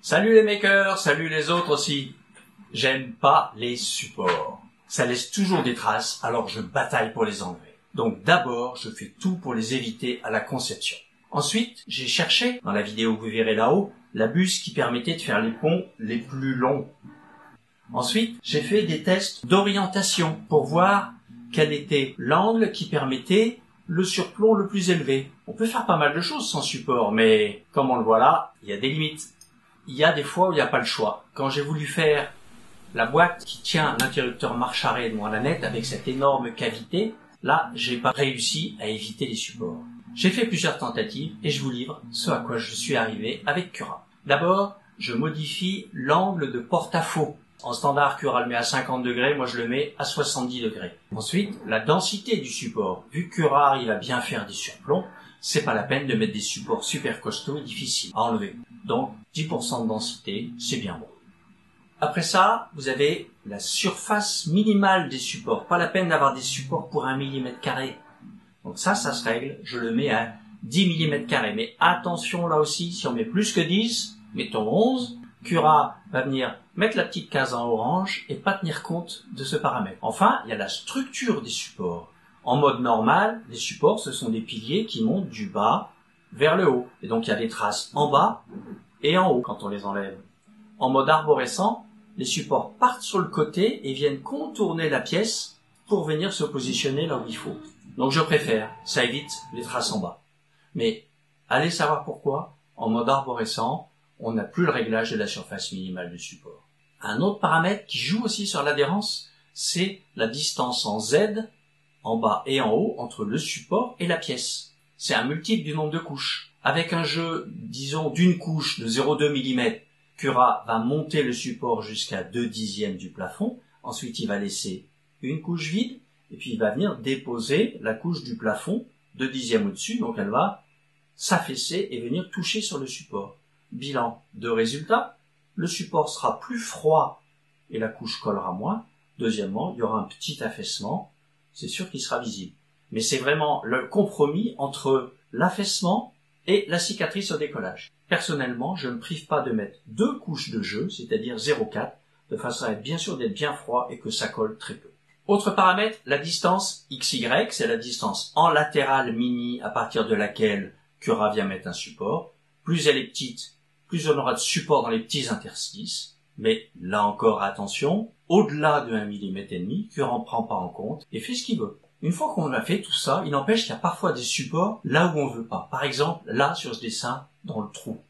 Salut les makers, salut les autres aussi. J'aime pas les supports. Ça laisse toujours des traces, alors je bataille pour les enlever. Donc d'abord, je fais tout pour les éviter à la conception. Ensuite, j'ai cherché, dans la vidéo que vous verrez là-haut, la buse qui permettait de faire les ponts les plus longs. Ensuite, j'ai fait des tests d'orientation pour voir quel était l'angle qui permettait le surplomb le plus élevé. On peut faire pas mal de choses sans support, mais comme on le voit là, il y a des limites. Il y a des fois où il n'y a pas le choix. Quand j'ai voulu faire la boîte qui tient l'interrupteur marche-arrêt de mon Lanette avec cette énorme cavité, là, j'ai pas réussi à éviter les supports. J'ai fait plusieurs tentatives et je vous livre ce à quoi je suis arrivé avec Cura. D'abord, je modifie l'angle de porte-à-faux. En standard, Cura le met à 50 degrés, moi je le mets à 70 degrés. Ensuite, la densité du support. Vu que Cura arrive à bien faire des surplombs, c'est pas la peine de mettre des supports super costauds et difficiles à enlever. Donc, 10% de densité, c'est bien bon. Après ça, vous avez la surface minimale des supports. Pas la peine d'avoir des supports pour 1 mm². Donc ça se règle. Je le mets à 10 mm². Mais attention là aussi, si on met plus que 10, mettons 11, Cura va venir mettre la petite case en orange et pas tenir compte de ce paramètre. Enfin, il y a la structure des supports. En mode normal, les supports, ce sont des piliers qui montent du bas vers le haut. Et donc il y a des traces en bas et en haut quand on les enlève. En mode arborescent, les supports partent sur le côté et viennent contourner la pièce pour venir se positionner là où il faut. Donc je préfère, ça évite les traces en bas. Mais allez savoir pourquoi, en mode arborescent, on n'a plus le réglage de la surface minimale du support. Un autre paramètre qui joue aussi sur l'adhérence, c'est la distance en Z, en bas et en haut, entre le support et la pièce. C'est un multiple du nombre de couches. Avec un jeu, disons, d'une couche de 0,2 mm, Cura va monter le support jusqu'à 2/10 du plafond. Ensuite, il va laisser une couche vide, et puis il va venir déposer la couche du plafond 2/10 au-dessus, donc elle va s'affaisser et venir toucher sur le support. Bilan de résultat, le support sera plus froid et la couche collera moins. Deuxièmement, il y aura un petit affaissement, c'est sûr qu'il sera visible. Mais c'est vraiment le compromis entre l'affaissement et la cicatrice au décollage. Personnellement, je ne me prive pas de mettre 2 couches de jeu, c'est-à-dire 0,4, de façon à être bien sûr d'être bien froid et que ça colle très peu. Autre paramètre, la distance XY, c'est la distance en latérale mini à partir de laquelle Cura vient mettre un support. Plus elle est petite, plus on aura de support dans les petits interstices. Mais là encore, attention, au-delà de 1,5 mm, Cura en prend pas en compte et fait ce qu'il veut. Une fois qu'on a fait tout ça, il n'empêche qu'il y a parfois des supports là où on veut pas. Par exemple, là, sur ce dessin, dans le trou.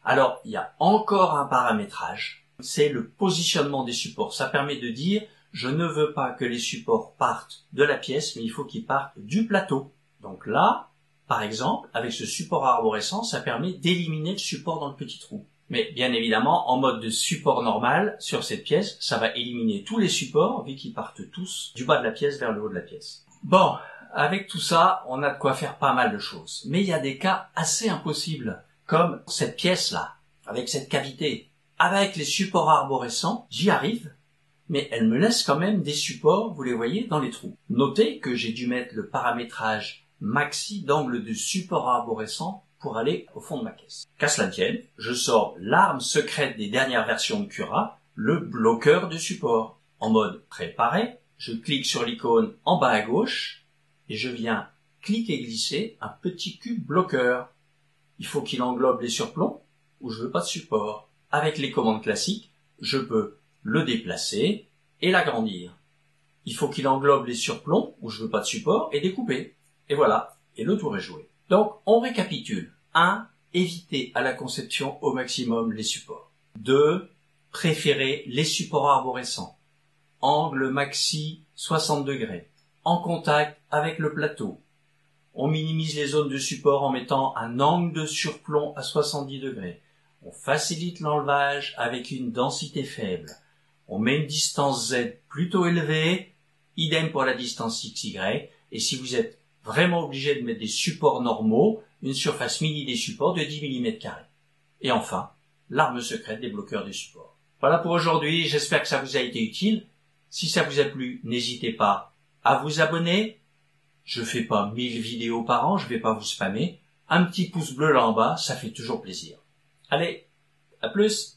Alors, il y a encore un paramétrage. C'est le positionnement des supports. Ça permet de dire, je ne veux pas que les supports partent de la pièce, mais il faut qu'ils partent du plateau. Donc là, par exemple, avec ce support arborescent, ça permet d'éliminer le support dans le petit trou. Mais bien évidemment, en mode de support normal, sur cette pièce, ça va éliminer tous les supports, vu qu'ils partent tous du bas de la pièce vers le haut de la pièce. Bon, avec tout ça, on a de quoi faire pas mal de choses. Mais il y a des cas assez impossibles, comme cette pièce-là, avec cette cavité. Avec les supports arborescents, j'y arrive, mais elle me laisse quand même des supports, vous les voyez, dans les trous. Notez que j'ai dû mettre le paramétrage maxi d'angle de support arborescent pour aller au fond de ma caisse. Qu'à cela ne tienne, je sors l'arme secrète des dernières versions de Cura, le bloqueur de support. En mode préparé, je clique sur l'icône en bas à gauche et je viens cliquer et glisser un petit cube bloqueur. Il faut qu'il englobe les surplombs où je veux pas de support. Avec les commandes classiques, je peux le déplacer et l'agrandir. Il faut qu'il englobe les surplombs où je veux pas de support et découper. Et voilà, et le tour est joué. Donc, on récapitule. 1. Éviter à la conception au maximum les supports. 2. Préférer les supports arborescents. Angle maxi 60 degrés. En contact avec le plateau. On minimise les zones de support en mettant un angle de surplomb à 70 degrés. On facilite l'enlevage avec une densité faible. On met une distance Z plutôt élevée. Idem pour la distance XY. Et si vous êtes vraiment obligé de mettre des supports normaux, une surface mini des supports de 10 mm². Et enfin, l'arme secrète des bloqueurs de support. Voilà pour aujourd'hui, j'espère que ça vous a été utile. Si ça vous a plu, n'hésitez pas à vous abonner. Je fais pas 1000 vidéos par an, je vais pas vous spammer. Un petit pouce bleu là en bas, ça fait toujours plaisir. Allez, À plus!